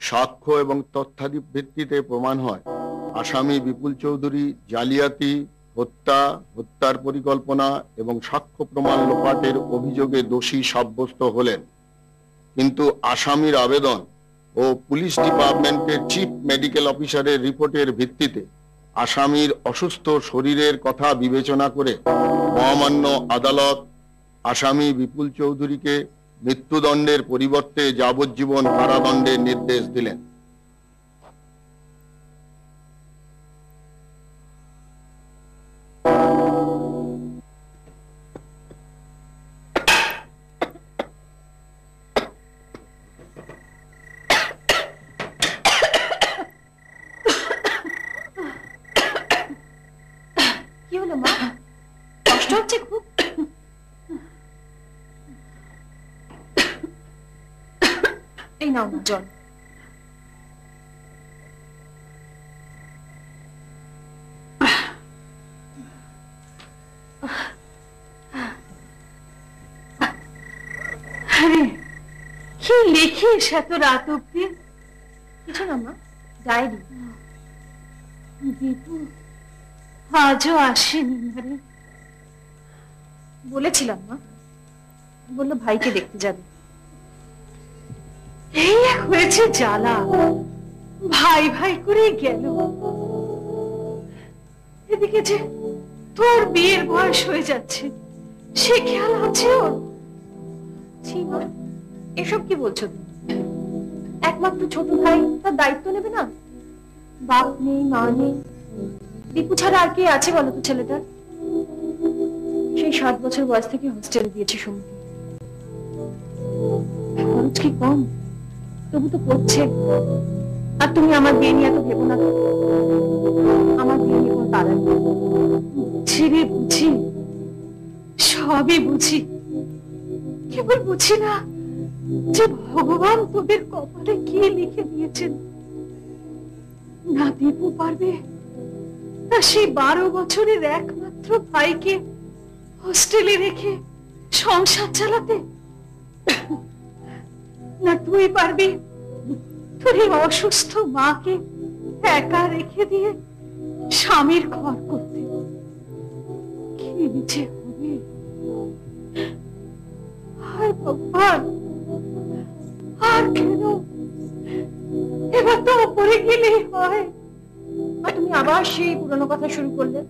সাক্ষ্য এবং তথ্যাদি ভিত্তিতে প্রমাণ হয় আসামি বিপুল চৌধুরী জালিয়াতি, হত্যা, হত্যার পরিকল্পনা এবং সাক্ষ্য প্রমাণ লোপাটের অভিযোগে দোষী সাব্যস্ত হলেন। কিন্তু আসামির আবেদন ও পুলিশ ডিপার্টমেন্টের চিফ মেডিকেল অফিসারের রিপোর্টের ভিত্তিতে আসামির অসুস্থ শরীরের কথা বিবেচনা করে মহামান্য আদালত আসামি বিপুল চৌধুরীকে মৃত্যুদণ্ডের পরিবর্তে যাবজ্জীবন কারাদণ্ডের নির্দেশ দিলেন। কি হলো মা? কষ্ট হচ্ছে খুব? এই নাও না জল। কি লিখিস এত রাত অব্দি? কিছু না মা, ডায়েরি। দীপু আজও আসেনি রে। বলেছিলাম মা, বললো ভাইকে দেখতে যাবে। এই হয়েছে জ্বালা, ভাই ভাই করে গেল। এদিকে যে তোর বিয়ের বয়স হয়ে যাচ্ছে, সে খেয়াল আছে ওর? ছি মা, এসব কি বলছো তুমি? একমাত্র ছোট ভাই, তার দায়িত্ব নেবে না? বাপ নেই, মা নেই, দীপু ছাড়া আর কে আছে বলো তো ছেলেটার? সেই 7 বছর বয়স থেকে হোস্টেলে দিয়েছে সুমকে। খরচ কি কম? তবু তো পড়ছে। আর তুমি আমার বিয়ে নিয়ে এত ভেবো না। আমার বিয়ে নিয়ে কোনো তাড়া নেই। ছেড়ে বুঝি, সবই বুঝি, কেবল বুঝি না যে ভগবান তোদের কপালে কি লিখে দিয়েছেন। না দীপু পারবে তা সেই 12 বছরের একমাত্র ভাইকে হোস্টেলে রেখে সংসার চালাতে, না তুই পারবি তোর এই অসুস্থ মাকে একা রেখে দিয়ে স্বামীর ঘর করতে। কি যে হবে? হায় ভগবান, আর কেন? এবার তো উপরে গেলেই হয়। আর তুমি আবার সেই পুরনো কথা শুরু করলে।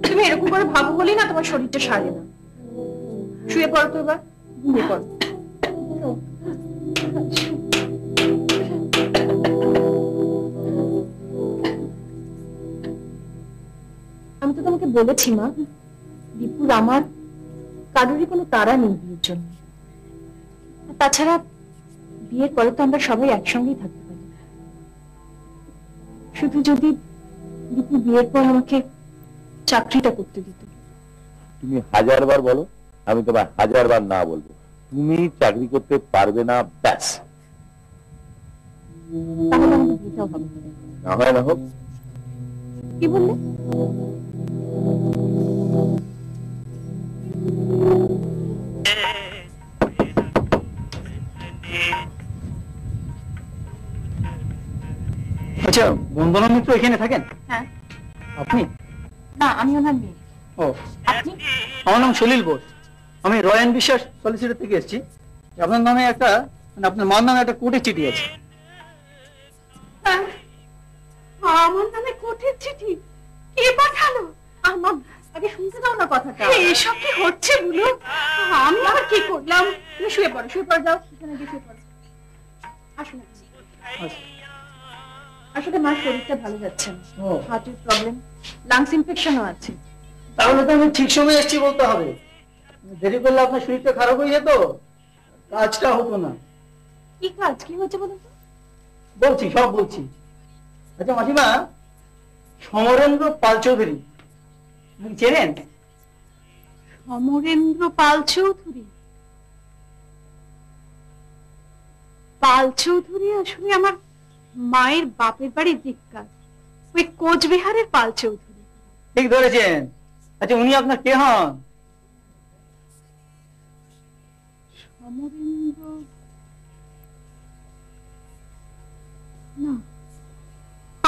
তুমি এরকম করে ভাবো বলি না তোমার শরীরটা সারে না। শুয়ে পড়ো তো, এবার ঘুমিয়ে পড়ো। আমি তো তোমাকে বলেছি মা, দীপুর আমার কারোরই কোনো তাড়া নেই বিয়ের জন্য। তাছাড়া বিয়ের পরে তো আমরা সবাই একসঙ্গেই থাকতে পারি। শুধু যদি দীপু বিয়ের পর আমাকে চাকরিটা করতে দিত। তুমি 1000বার বলো, আমি তোমার 1000বার না বলবো। তুমি চাকরি করতে পারবে না, ব্যাস। তাহলে আমাদের বিয়েটাও হবে না হয় না হোক। কি বললে? আচ্ছা, বন্দনা মিত্র এখানে থাকেন? হ্যাঁ। আপনি? না, আমি ওনার মেয়ে। ও, আপনি? আমার নাম সলিল বোস। আমি রয়্যান বিশ্বাস সলিসিটর থেকে এসেছি। আপনার নামে একটা, মানে আপনার মার নামে একটা কোর্টের চিঠি আছে। আমার নামে কোর্টের চিঠি? কে পাঠালো? আমার আগে শুনতে দাও না কথাটা। এইসব কি হচ্ছে বলো? আমি আবার কি করলাম? তুমি শুয়ে পড়ো, শুয়ে পড়ে যাও। সেখানে গিয়ে শুয়ে পড়ো। আসুন। আসলে মার শরীরটা ভালো যাচ্ছে না। হার্টের প্রবলেম, লাংস ইনফেকশনও আছে। তাহলে তো আমি ঠিক সময় এসেছি বলতে হবে। দেরি করলে আপনার শরীরটা খারাপ হয়ে যেত, কাজটা হতো না। কি কাজ? কি হচ্ছে বলুন তো? বলছি, সব বলছি। আচ্ছা মাসিমা, সমরেন্দ্র পাল চৌধুরী আপনি চেনেন? সমরেন্দ্র পাল চৌধুরী? পাল চৌধুরী আসলে আমার মায়ের বাপের বাড়ির দিককার, ওই কোচবিহারের পাল চৌধুরী। ঠিক ধরেছেন। আচ্ছা, উনি আপনার কে হন? সমরেন্দ্র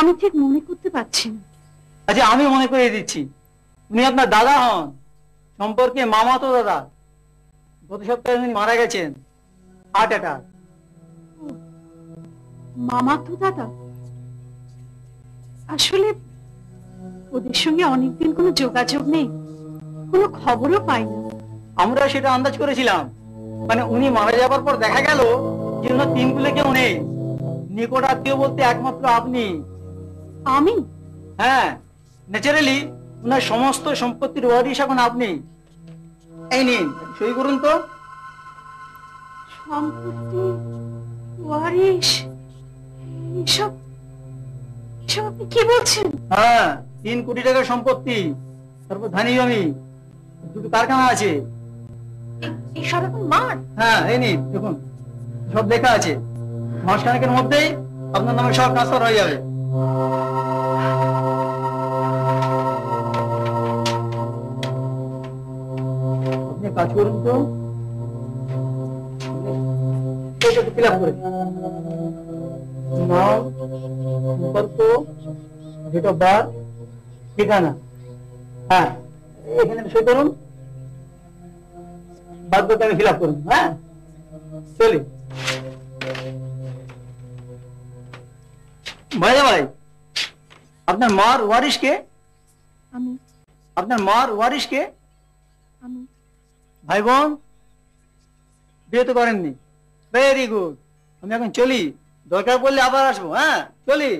আমি ঠিক মনে করতে পারছি না। আচ্ছা, আমি মনে করিয়ে দিচ্ছি, উনি আপনার দাদা হন, সম্পর্কে মামাতো দাদা। গত সপ্তাহে উনি মারা গেছেন হার্ট অ্যাটাক। মামা তো দাদা? আসলে ওদের সঙ্গে অনেকদিন কোনো যোগাযোগ নেই, কোনো খবরও পাই না। আমরা সেটা আন্দাজ করেছিলাম, মানে উনি মারা যাবার পর দেখা গেল যে ওনার তিন কুলে কেউ নেই, নিকট আত্মীয় বলতে একমাত্র আপনি। আমি? হ্যাঁ, ন্যাচারালি ওনার সমস্ত সম্পত্তির ওয়ারিশ এখন আপনি। এই নিন, সই করুন তো। সম্পত্তি, ওয়ারিশ, এসব এসব আপনি কি বলছেন? হ্যাঁ, 3 কোটি টাকার সম্পত্তি, তারপর ধানি জমি, 2টো কারখানা আছে। এসব এখন মার? হ্যাঁ, এই নিন দেখুন, সব লেখা আছে। মাসখানেকের মধ্যেই আপনার নামে সব ট্রান্সফার হয়ে যাবে। আপনি কাজ করুন তো, ফিল আপ করে নাম, সম্পর্ক, ডেট অফ বার্থ, ঠিকানা। হ্যাঁ, এখানে সই করুন, বাদ বাকি আমি ফিল আপ করুন। হ্যাঁ, চলি। ভাইয়া ভাই, আপনার মার ওয়ারিশ কে? আমি। আপনার মার ওয়ারিশ কে? আমি। ভাই বোন বিয়ে তো করেননি? Very good. আমি এখন চলি, দরকার পড়লে আবার আসবো। হ্যাঁ, চলি।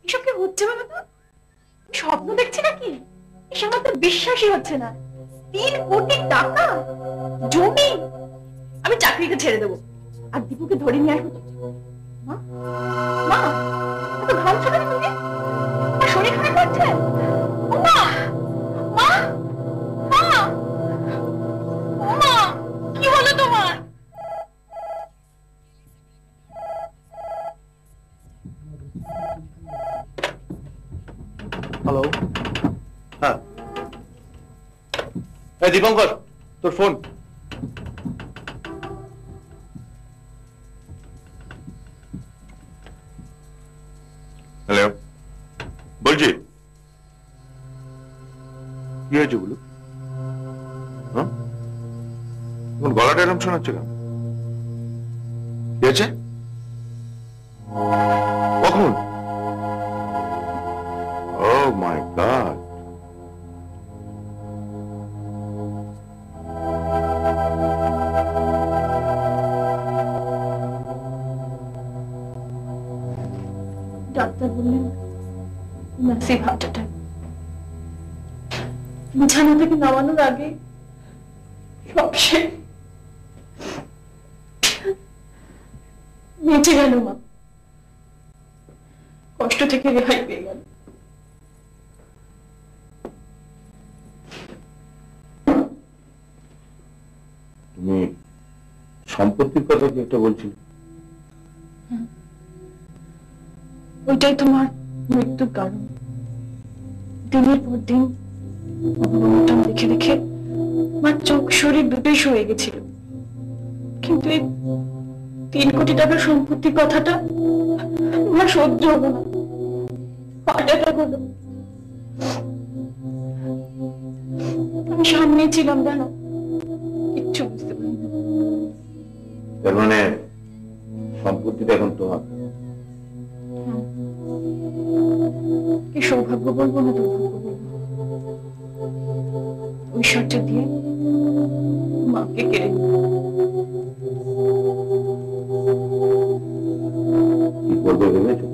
এসব কি হচ্ছে বলো তো? স্বপ্ন দেখছি নাকি? এসব আমার তো বিশ্বাসই হচ্ছে না। 3 কোটি টাকা, জমি। আমি চাকরিটা ছেড়ে দেবো আর দীপুকে ধরে নিয়ে আসবো। মা, মা, এত ঘামছো কেন তুমি? আমার শরীর খারাপ লাগছে। ও মা, মা, মা, ও মা, কি হলো তোমার? হ্যালো। হ্যাঁ, এই দীপঙ্কর, তোর ফোন। হ্যালো, বলছি কি হয়েছে বলো? হ্যাঁ, তোমার গলাটা এরকম শোনাচ্ছে কেন? কি হয়েছে? কখন? Oh my God! ডাক্তার বললেন ম্যাসিভ হার্ট অ্যাটাক। বিছানা থেকে নামানোর আগে সব শেষ। বেঁচে গেল মা, কষ্ট থেকে রেহাই পেয়ে গেল। তুমি সম্পত্তির কথা কি একটা বলছিলে? ওইটাই তোমার মৃত্যুর কারণ। দিনের পর দিন অবনতন দেখে দেখে আমার চোখ শরীর দুটোই সয়ে গেছিল। কিন্তু এই 3 কোটি টাকার সম্পত্তির কথাটা আমার সহ্য হলো না। হার্ট অ্যাটাক হলো। আমি সামনেই ছিলাম, জানো, কিচ্ছু বুঝতে পারিনি। তার মানে সম্পত্তিটা এখন তোমার? কি সৌভাগ্য বলবো না দুর্ভাগ্য বলবো, ঐশ্বর্য দিয়ে মাকে কেড়ে নিল। কি করবে ভেবেছো?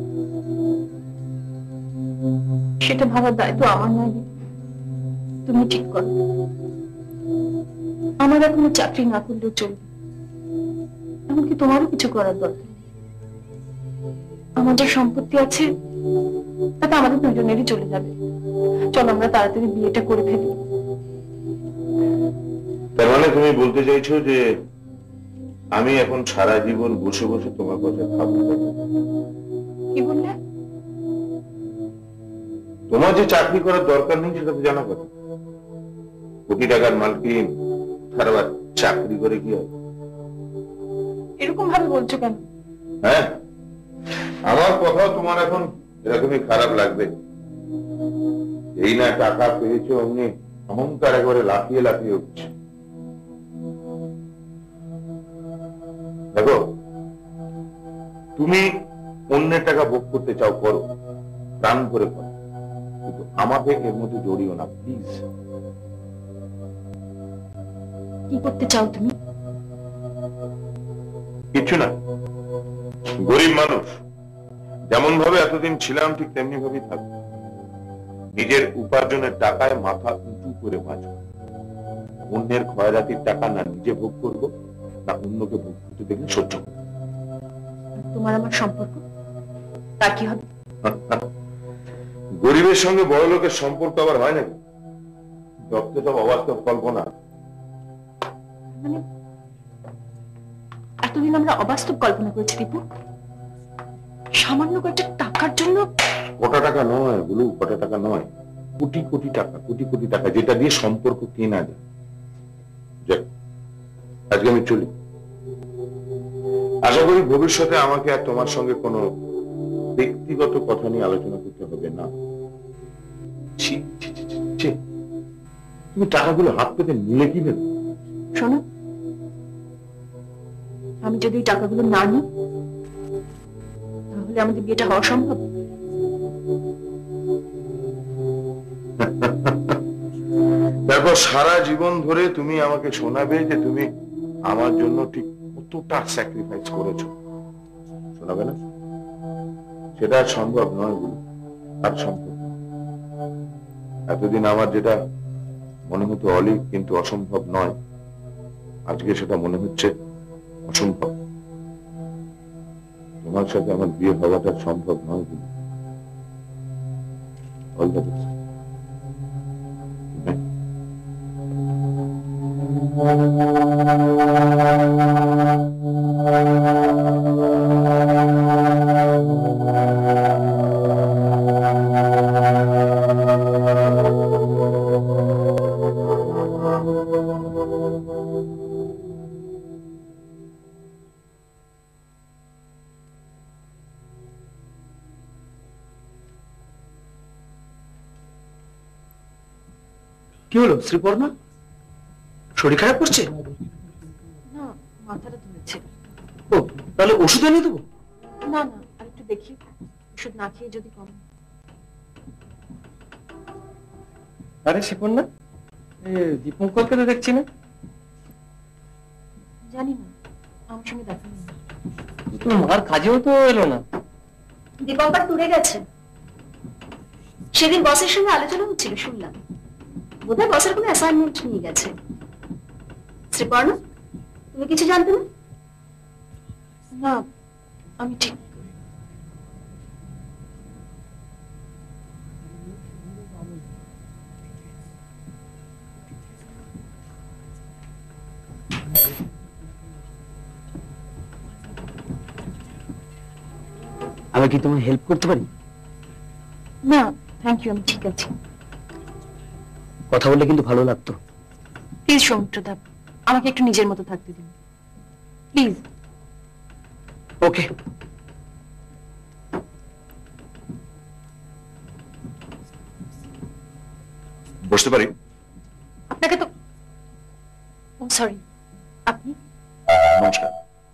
সেটা ভাবার দায়িত্ব আমার নয়। তুমি ঠিক করো। আমার এখনো চাকরি না করলেও চলবে, এমনকি তোমারও কিছু করার দরকার। আমার যা সম্পত্তি আছে তাতে আমাদের দুজনেরই চলে যাবে। চলো আমরা তাড়াতাড়ি বিয়েটা করে ফেলি। তার মানে তুমি বলতে চাইছো যে আমি এখন সারা জীবন বসে বসে তোমার কথা খাবো? কি বললে? তোমার যে চাকরি করার দরকার নেই সেটা তো জানা কথা। কোটি টাকার মালকিন, তার আবার চাকরি করে কি হবে? এরকম ভাবে বলছো কেন? হ্যাঁ, আমার কথা তোমার এখন এরকমই খারাপ লাগবে। এই না টাকা পেয়েছো অমনি অহংকার একবারে লাফিয়ে লাফিয়ে উঠছে। দেখো, তুমি অন্যের টাকা ভোগ করতে চাও, করো, প্রাণ করে করো, কিন্তু আমাকে এর মধ্যে জড়িও না প্লিজ। কি করতে চাও তুমি? কিছু না, গরিব মানুষ যেমন ভাবে এতদিন ছিলাম ঠিক তেমনি ভাবেই থাকবো। নিজের উপার্জনের টাকায় মাথা উঁচু করে বাঁচবো। অন্যের খয়রাতির টাকা না নিজে ভোগ করবো, না অন্যকে ভোগ করতে দেখলে সহ্য করবো। তোমার আমার সম্পর্ক, তার কি হবে? গরিবের সঙ্গে বড় লোকের সম্পর্ক আবার হয় নাকি? যত সব অবাস্তব কল্পনা। মানে এতদিন আমরা অবাস্তব কল্পনা করেছি দীপু, সামান্য কয়েকটা টাকার জন্য। কোটা টাকা নয় গুলু, কোটা টাকা নয়, কোটি কোটি টাকা, কোটি কোটি টাকা, যেটা দিয়ে সম্পর্ক কেনা যায়। যাক, আজকে আমি চলি। আশা করি ভবিষ্যতে আমাকে আর তোমার সঙ্গে কোনো ব্যক্তিগত কথা নিয়ে আলোচনা করতে হবে না। ছি, ছি, ছি, ছি, ছি। তুমি টাকাগুলো হাত পেতে নিলে কি নেবে? শোনো, আমি যদি ওই টাকাগুলো না নিই তাহলে আমাদের বিয়েটা হওয়া সম্ভব? দেখো, সারা জীবন ধরে তুমি আমাকে শোনাবে যে তুমি আমার জন্য ঠিক কতটা স্যাক্রিফাইস করেছো, শোনাবে না? সেটা আর সম্ভব নয় বলে, আর সম্ভব নয়। এতদিন আমার যেটা মনে হতো অলিক কিন্তু অসম্ভব নয়, আজকে সেটা মনে হচ্ছে অসম্ভব। তোমার সাথে আমার বিয়ে হওয়াটা সম্ভব নয় বলে। All the best. কি হলো শ্রীপর্ণা, শরীর খারাপ করছে? না, মাথাটা ধরেছে। ও, তাহলে ওষুধ এনে দেবো? না না, আর একটু দেখি, ওষুধ না খেয়ে যদি কম। আরে শ্রীপর্ণা, দীপঙ্করকে তো দেখছি না। জানি না, আমার সঙ্গে দেখা নেই। তোমার মার কাজেও তো এলো না। দীপঙ্কর ট্যুরে গেছে। সেদিন বসের সঙ্গে আলোচনা হচ্ছিল, শুনলাম। বোধহয় বসের কোনো অ্যাসাইনমেন্ট নিয়ে গেছে। শ্রীপর্ণা, তুমি কিছু জানতে না? না, আমি ঠিক। আমি কি তোমার হেল্প করতে পারি? না থ্যাংক ইউ, আমি ঠিক আছে। কথা বললে কিন্তু ভালো লাগতো। প্লিজ সৌমিত্রদা, আমাকে একটু নিজের মতো থাকতে দিন প্লিজ। ওকে। বসতে পারি? আপনাকে তো, ও সরি, আপনি? নমস্কার,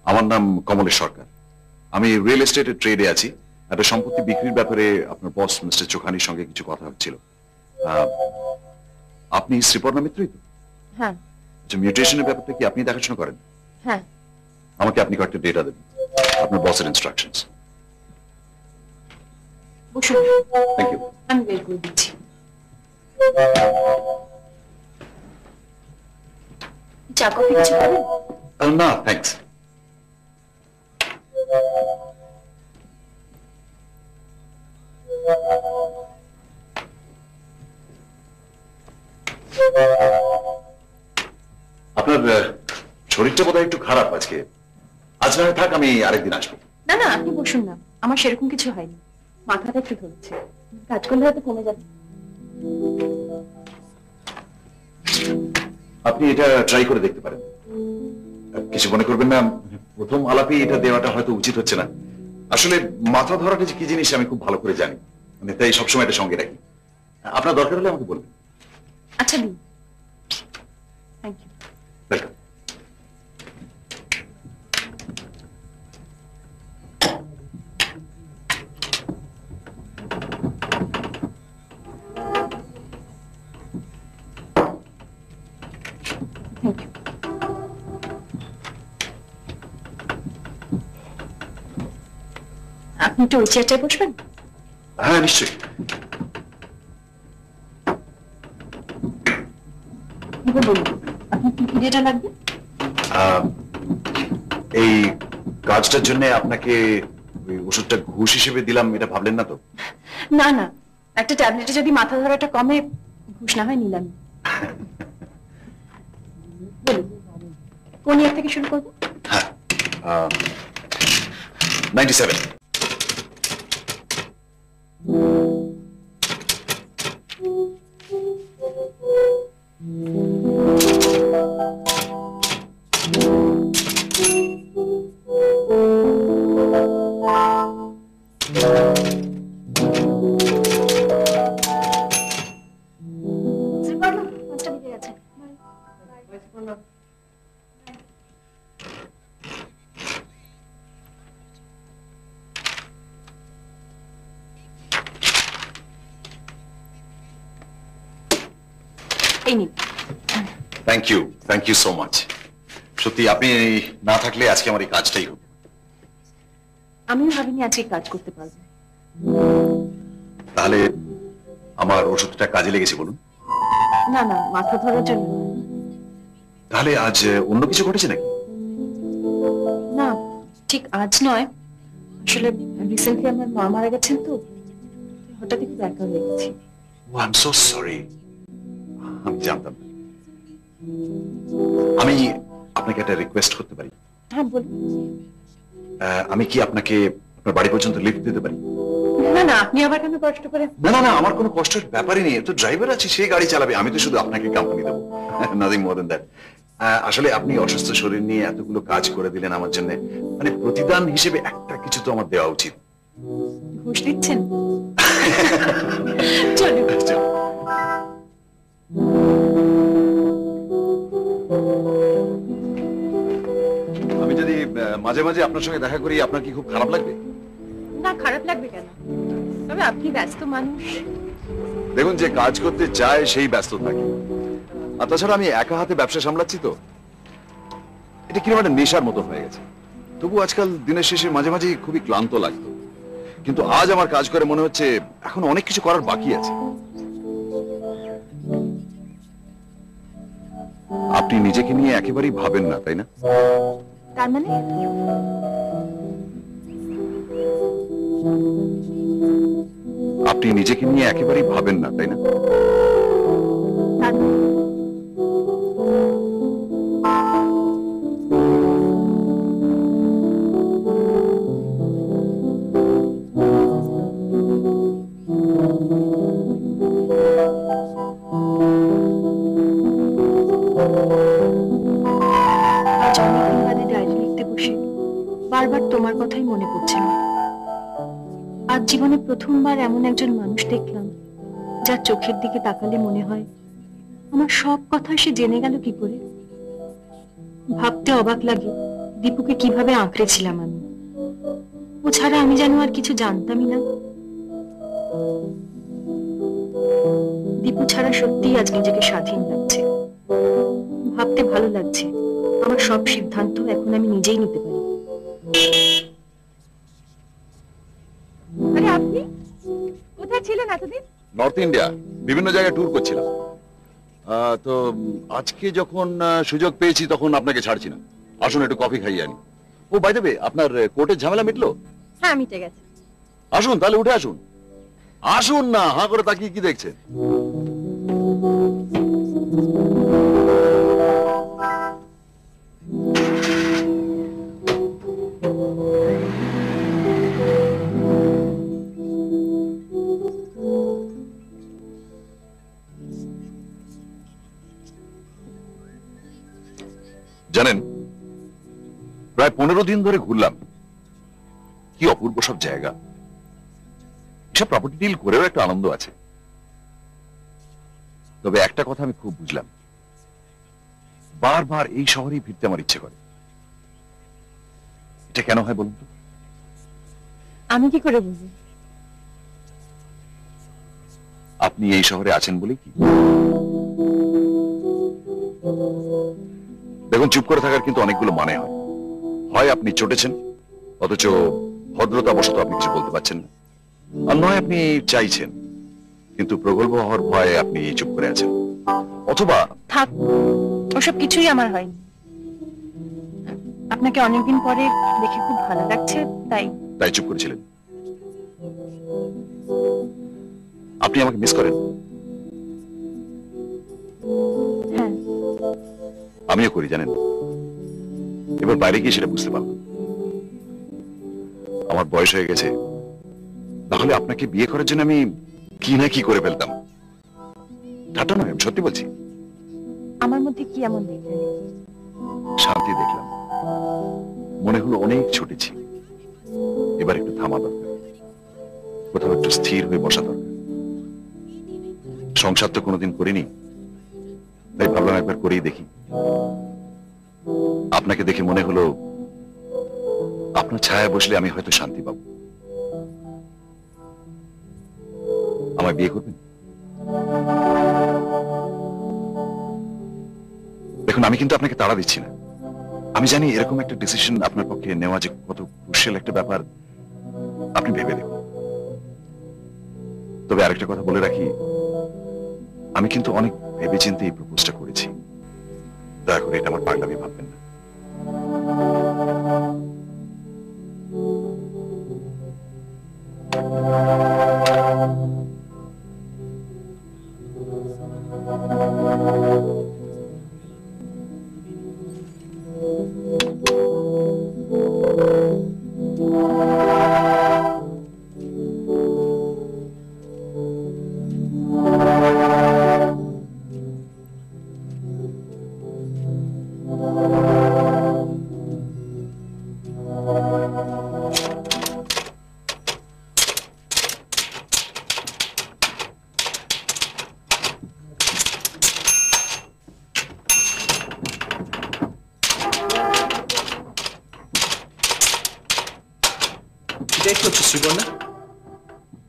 আমার নাম কমলেশ সরকার। আমি রিয়েল এস্টেটের ট্রেডে আছি। একটা সম্পত্তি বিক্রির ব্যাপারে আপনার বস মিস্টার চোখানির সঙ্গে কিছু কথা হচ্ছিল। আপনি শ্রীপর্ণা মিত্রই তো? হ্যাঁ। আচ্ছা, মিউটেশনের ব্যাপারটা কি আপনি দেখাশোনা করেন? হ্যাঁ। আমাকে আপনি কয়েকটা ডেটা দেবেন, আপনার বসের ইনস্ট্রাকশনস। বসুন, থ্যাংক ইউ। আমি বের করে দিচ্ছি। চা কফি কিছু খাবেন? না থ্যাঙ্কস। আপনার শরীরটা বোধহয় একটু খারাপ আজকে। আজ না হয় থাক, আমি আরেকদিন আসবো। না না, আপনি বসুন না, আমার সেরকম কিছু হয়নি, মাথাটা একটু ধরেছে, কাজ করলে হয়তো কমে যাবে। আপনি এটা ট্রাই করে দেখতে পারেন। কিছু মনে করবেন না, প্রথম আলাপে এটা দেওয়াটা হয়তো উচিত হচ্ছে না। আসলে মাথা ধরাটা যে কি জিনিস আমি খুব ভালো করে জানি, মানে তাই সবসময় এটা সঙ্গে রাখি। আপনার দরকার হলে আমাকে বলবেন। আচ্ছা দিন, thank you. Welcome. Thank you. আপনি একটু ওই চেয়ারটায় বসবেন? হ্যাঁ নিশ্চয়ই। বলুন, আপনার কি পিরিয়ডটা লাগবে? এই কাজটার জন্য আপনাকে ওই ওষুধটা ঘুষ হিসেবে দিলাম, এটা ভাবলেন না তো? না না, একটা ট্যাবলেটে যদি মাথা ধরাটা কমে, ঘুষ না হয় নিলাম। বলুন, কোন ইয়ার থেকে শুরু করবো? হ্যাঁ, 97। পাঁচটা বেজে গেছে। এই নিন। Thank you so much. সত্যি আপনি না থাকলে আজকে আমার এই কাজটাই হতো। আমিও ভাবিনি আজকে কাজ করতে পারবো। তাহলে আমার ওষুধটা কাজে লেগেছে বলুন? না না, মাথা ধরার জন্য না। তাহলে আজ অন্য কিছু ঘটেছে নাকি? না, ঠিক আজ নয়, আসলে রিসেন্টলি আমার মা মারা গেছেন তো, হঠাৎই খুব একা হয়ে গেছি। ও আই এম সো সরি, আমি জানতাম না। আমি আপনাকে একটা রিকোয়েস্ট করতে পারি? হ্যাঁ বলুন। আমি কি আপনাকে আপনার বাড়ি পর্যন্ত লিফট দিতে পারি? না না, আপনি আবার কেন কষ্ট করে? না, আমার কোনো কষ্টের ব্যাপারই নেই। তো ড্রাইভার আছে, সে গাড়ি চালাবে, আমি তো শুধু আপনাকে কোম্পানি দেবো, নাথিং মোর দ্যান দ্যাট। আসলে আপনি অসুস্থ শরীর নিয়ে এতগুলো কাজ করে দিলেন আমার জন্য, মানে প্রতিদান হিসেবে একটা কিছু তো আমার দেওয়া উচিত। ঘুষ দিচ্ছেন? চলুন। চলো। আমি যদি মাঝে মাঝে আপনার সঙ্গে দেখা করি, আপনার কি খুব খারাপ লাগবে? না, খারাপ লাগবে কেন? তবে আপনি ব্যস্ত মানুষ। দেখুন, যে কাজ করতে চায় সেই ব্যস্ত থাকে, আর তাছাড়া আমি একা হাতে ব্যবসা সামলাচ্ছি তো, এটা কিরকম একটা নেশার মতন হয়ে গেছে। তবু আজকাল দিনের শেষে মাঝে মাঝে খুবই ক্লান্ত লাগতো, কিন্তু আজ আমার কাজ করে মনে হচ্ছে এখন অনেক কিছু করার বাকি আছে। আপনি নিজেকে নিয়ে একেবারেই ভাবেন না, তাই না? তার মানে? আপনি নিজেকে নিয়ে একেবারেই ভাবেন না, তাই না? তার মানে? আজ অনেকদিন বাদে ডায়েরি লিখতে বসে বারবার তোমার কথাই মনে পড়ছিল। আজ জীবনে প্রথমবার এমন একজন মানুষ দেখলাম যার চোখের দিকে তাকালে মনে হয় আমার সব কথা সে জেনে গেল কি করে। ভাবতে অবাক লাগে দীপুকে কিভাবে আঁকড়েছিলাম আমি। ও ছাড়া আমি যেন আর কিছু জানতামই না। দীপু ছাড়া সত্যিই আজ নিজেকে স্বাধীন লাগছে। ভাবতে ভালো লাগছে আমার সব সিদ্ধান্ত এখন আমি নিজেই নিতে পারি। আরে আপনি কোথায় ছিলেন এতদিন? নর্থ ইন্ডিয়া বিভিন্ন জায়গায় ট্যুর করছিলাম। তো আজকে যখন সুযোগ পেয়েছি তখন আপনাকে ছাড়ছি না। আসুন একটু কফি খাইয়ে আনি। ও বাই দ্য ওয়ে, আপনার কোর্টের ঝামেলা মিটলো? হ্যাঁ, মিটে গেছে। আসুন তাহলে, উঠে আসুন। আসুন না, হাঁ করে তাকিয়ে কি দেখছেন? জানেন, প্রায় 15 দিন ধরে ঘুরলাম, কি অপূর্ব সব জায়গা। এসব প্রপার্টি ডিল করেও একটা আনন্দ আছে। তবে একটা কথা আমি খুব বুঝলাম, বারবার এই শহরেই ফিরতে আমার ইচ্ছে করে। এটা কেন হয় বলুন তো? আমি কি করে বুঝি? আপনি এই শহরে আছেন বলে কি? দেখুন, চুপ করে থাকার কিন্তু অনেকগুলো মানে হয়। হয় আপনি চটেছেন, অথচ ভদ্রতাবশত আপনি কিছু বলতে পারছেন না, আর নয় আপনি চাইছেন কিন্তু প্রগল্ভ হওয়ার ভয়ে আপনি চুপ করে আছেন। অথবা থাক, ওসব কিছুই আমার হয়নি। আপনাকে অনেকদিন পরে দেখে খুব ভালো লাগছে, তাই চুপ করেছিলেন। আপনি আমাকে মিস করেন? হ্যাঁ, আমিও করি, জানেন। এবার বাইরে গিয়ে সেটা বুঝতে পারলাম। আমার বয়স হয়ে গেছে, তাহলে আপনাকে বিয়ে করার জন্য আমি কি না কি করে ফেলতাম। ঠাট্টা নয়, আমি সত্যি বলছি। আমার মধ্যে কি এমন দেখলেন? শান্তি দেখলাম, মনে হলো অনেক ছুটেছি, এবার একটু থামা দরকার, কোথাও একটু স্থির হয়ে বসা দরকার। সংসার তো কোনোদিন করিনি, তাই ভাবলাম একবার করেই দেখি। আপনাকে দেখে মনে হলো আপনার ছায়া বসলে আমি হয়তো শান্তি পাবো। আমায় বিয়ে করবেন? দেখুন, আমি কিন্তু আপনাকে তাড়া দিচ্ছি না। আমি জানি এরকম একটা ডিসিশন আপনার পক্ষে নেওয়া যে কত ক্রুশিয়াল একটা ব্যাপার, আপনি ভেবে দেখুন। তবে আরেকটা কথা বলে রাখি, আমি কিন্তু অনেক ভেবেচিন্তে এই প্রপোজটা করেছি। দয়া করে এটা আমার পাগলামি ভাববেন না।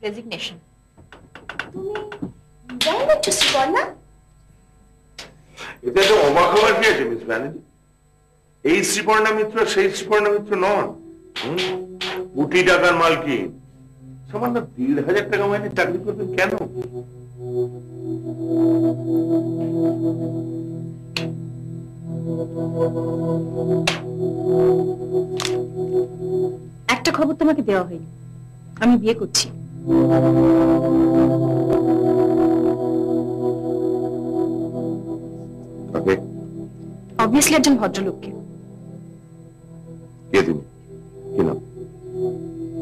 রেজিগনেশন। তুমি যাই না চুষি না? এতে তো অবাক হওয়ার কি আছে মিস ব্যানার্জি? এই শ্রীপর্ণা মিত্র সেই শ্রীপর্ণা মিত্র নন। কোটি টাকার মালকিন সামান্য 1,500 টাকা মাইনে চাকরি করবেন কেন? একটা খবর তোমাকে দেওয়া হয়নি, আমি বিয়ে করছি। অবভিয়াসলি একজন ভদ্রলোককে।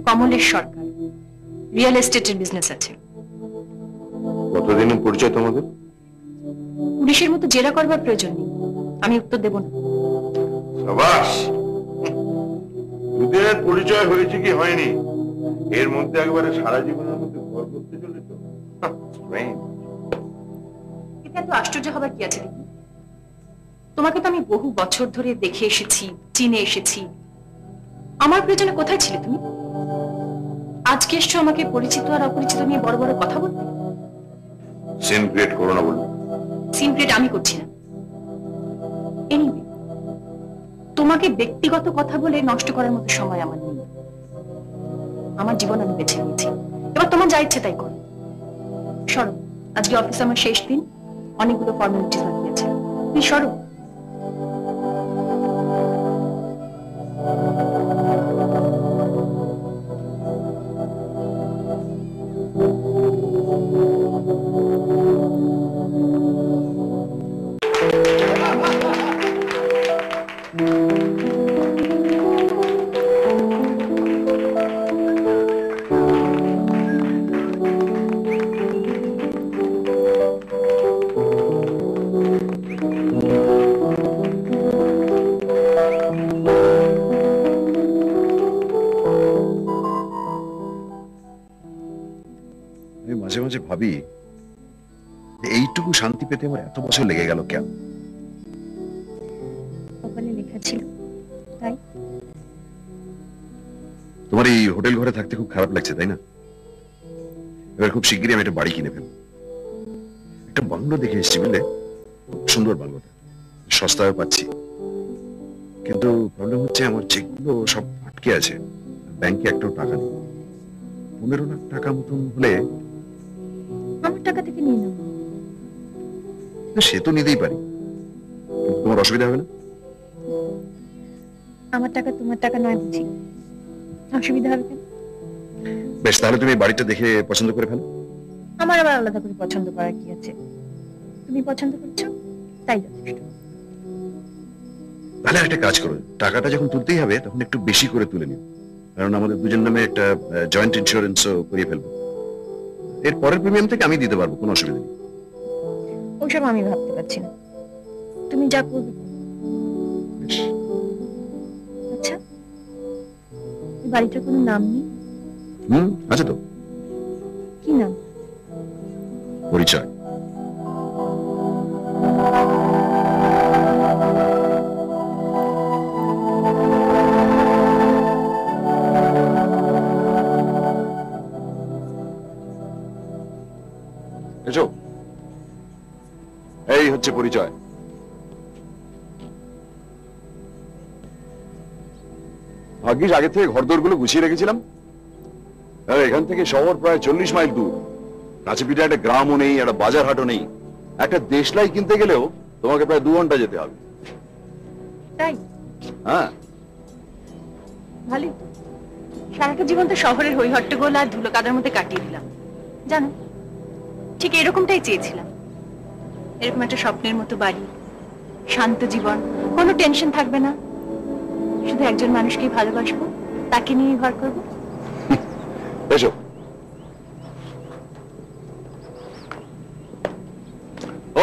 কমলেশ সরকার, রিয়েল এস্টেটের বিজনেস আছে। কতদিনের পরিচয় তোমাদের? পুলিশের মতো জেরা করবার প্রয়োজন নেই, আমি উত্তর দেব না। সাবাস, দুদিনের পরিচয় হয়েছে কি হয়নি এর মধ্যে একবারে সারা জীবনের মধ্যে ঘর করতে চলেছ। এতে এত আশ্চর্য হবার কি আছে দেখি? তোমাকে তো আমি বহু বছর ধরে দেখে এসেছি, চিনে এসেছি। আমার প্রয়োজনে কোথায় ছিলে তুমি? আজকে এসছো আমাকে পরিচিত আর অপরিচিত নিয়ে বড় বড় কথা বলতে। সিন ক্রিয়েট করো না বলুন। সিন ক্রিয়েট আমি করছি না। এনিওয়ে, তোমাকে ব্যক্তিগত কথা বলে নষ্ট করার মতো সময় আমার নেই। আমার জীবন আমি বেছে নিয়েছি, এবার তোমার যা ইচ্ছে তাই করো। সরো, আজকে অফিসে আমার শেষ দিন, অনেকগুলো ফর্মালিটিস বাকি আছে। তুমি সরো। মাঝে মাঝে ভাবি এইটুকু শান্তি পেতে আমার এত বছর লেগে গেল কেন? কপালে লেখা ছিল তাই। তোমার এই হোটেল ঘরে থাকতে খুব খারাপ লাগছে তাই না? এবার খুব শিগগিরই আমি একটা বাড়ি কিনে ফেলবো। একটা বাংলো দেখে এসেছি বুঝলে, খুব সুন্দর বাংলোটা, সস্তায় পাচ্ছি। কিন্তু প্রবলেম হচ্ছে আমার চেকগুলো সব আটকে আছে, ব্যাংকে একটাও টাকা নেই। 15 লাখ টাকা মতন হলে আমার টাকা থেকে নিয়ে নাও। সে তো নিতেই পারি, কিন্তু তোমার অসুবিধা হবে না? আমার টাকা তোমার টাকা নয় বুঝি, অসুবিধা হবে কেন? বেশ, তাহলে তুমি বাড়িটা দেখে পছন্দ করে ফেলো। আমার আবার আলাদা করে পছন্দ করার কি আছে? তুমি পছন্দ করছো তাই যথেষ্ট। তাহলে একটা কাজ করো, টাকাটা যখন তুলতেই হবে তখন একটু বেশি করে তুলে নিও, কারণ আমাদের দুজন নামে একটা জয়েন্ট ইন্স্যুরেন্সও করিয়ে ফেলবো। এর পরের প্রিমিয়াম থেকে আমি দিতে পারবো, কোনো অসুবিধা নেই। ওইসব আমি ভাবতে পারছি না, তুমি যা করবে। বেশ, আচ্ছা, এই বাড়িটার কোনো নাম নেই? আছে তো, কি নাম? পরিচয়। এসো, এই হচ্ছে পরিচয়। ভাগ্যিস আগে থেকে ঘরদোর গুলো গুছিয়ে রেখেছিলাম। আর এখান থেকে শহর প্রায় 40 মাইল দূর, কাছে পিঠে একটা গ্রামও নেই, একটা বাজার হাটও নেই। একটা দেশলাই কিনতে গেলেও তোমাকে প্রায় 2 ঘন্টা যেতে হবে। তাই? হ্যাঁ, ভালোই তো। সারাটা জীবন তো শহরের হইহট্টগোল আর ধুলো কাদার মধ্যে কাটিয়ে দিলাম, জানো। ঠিক এরকমটাই চেয়েছিলাম, এরকম একটা স্বপ্নের মতো বাড়ি, শান্ত জীবন, কোনো টেনশন থাকবে না, শুধু একজন মানুষকেই ভালোবাসবো, তাকে নিয়ে ঘর করবো। এসো।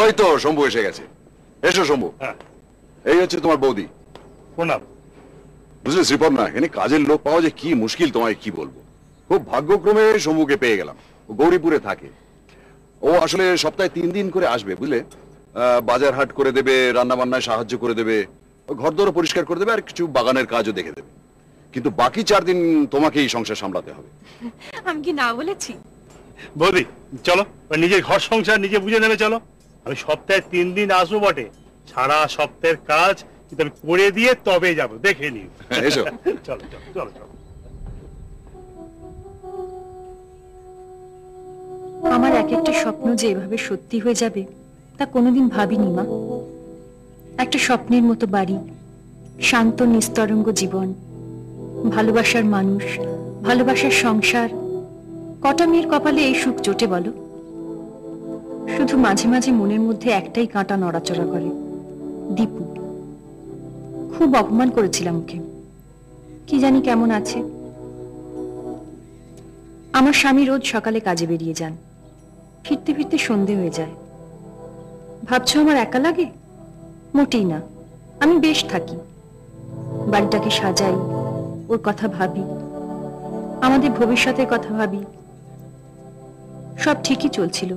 ওই তো শম্ভু এসে গেছে। এসো শম্ভু, এই হচ্ছে তোমার বৌদি। প্রণাম। বুঝলে শ্রীপর্ণা, এখানে কাজের লোক পাওয়া যে কি মুশকিল তোমায় কি বলবো। খুব ভাগ্যক্রমে শম্ভুকে পেয়ে গেলাম। ও গৌরীপুরে থাকে। ও আসলে সপ্তাহে 3 দিন করে আসবে বুঝলে, বাজার হাট করে দেবে, রান্না বান্নায় সাহায্য করে দেবে, ঘরদোরও পরিষ্কার করে দেবে, আর কিছু বাগানের কাজও দেখে দেবে। কিন্তু বাকি 4 দিন তোমাকেই সংসার সামলাতে হবে। আমি কি না বলেছি? বৌদি চলো, ওই নিজের ঘর সংসার নিজে বুঝে নেবে। চলো, আমি সপ্তাহে 3 দিন আসবো বটে, সারা সপ্তাহের কাজ কিন্তু আমি করে দিয়ে তবে যাবো, দেখে নিও। এসো। চলো চলো চলো চলো। আমার এক একটা স্বপ্ন যে এভাবে সত্যি হয়ে যাবে তা কোনোদিন ভাবিনি মা। একটা স্বপ্নের মতো বাড়ি, শান্ত নিস্তরঙ্গ জীবন, ভালোবাসার মানুষ, ভালোবাসার সংসার, কটা মেয়ের কপালে এই সুখ জোটে বলো? শুধু মাঝে মাঝে মনের মধ্যে একটাই কাঁটা নড়াচড়া করে, দীপু। খুব অপমান করেছিলাম ওকে, কি জানি কেমন আছে। আমার স্বামী রোজ সকালে কাজে বেরিয়ে যান, ফিরতে ফিরতে সন্ধে হয়ে যায়। ভাবছো আমার একা লাগে? মোটেই না, আমি বেশ থাকি। বাড়িটাকে সাজাই, ওর কথা ভাবি, আমাদের ভবিষ্যতের কথা ভাবি। সব ঠিকই চলছিল,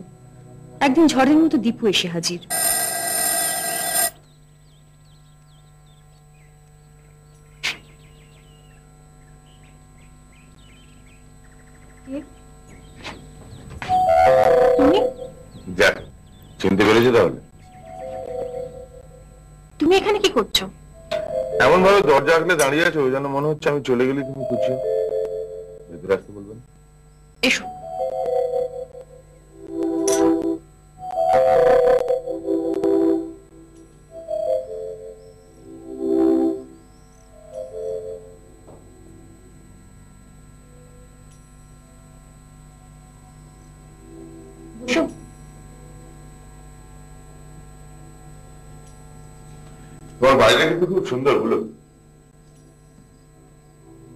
একদিন ঝড়ের মতো দীপু এসে হাজির। তুমি দেখ, চিনতে পেরেছি তাহলে? তুমি এখানে কি করছো? এমন ভাবে দরজা আগলে দাঁড়িয়ে আছো, ওই জন্য মনে হচ্ছে আমি চলে গেলে তুমি খুঁজছো। ভেতরে আসতে বলবেন? এসো। বসো। তোমার বাড়িটা কিন্তু খুব সুন্দর হলো।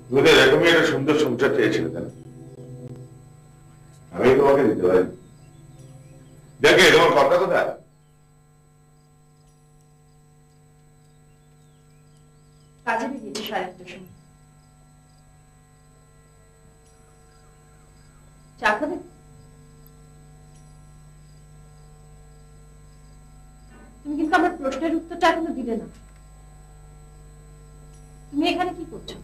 তুমি তো এরকমই একটা সুন্দর সংসার চেয়েছিলে, তাই না? আমি তোমাকে দিতে পারি। দেখে তোমার কথা কোথায়? কাজে বেরিয়েছে 8:30টার সময়। চা খাবে? তুমি কিন্তু আমার প্রশ্নের উত্তরটা এখনো দিলে না। তুমি এখানে কি করছো?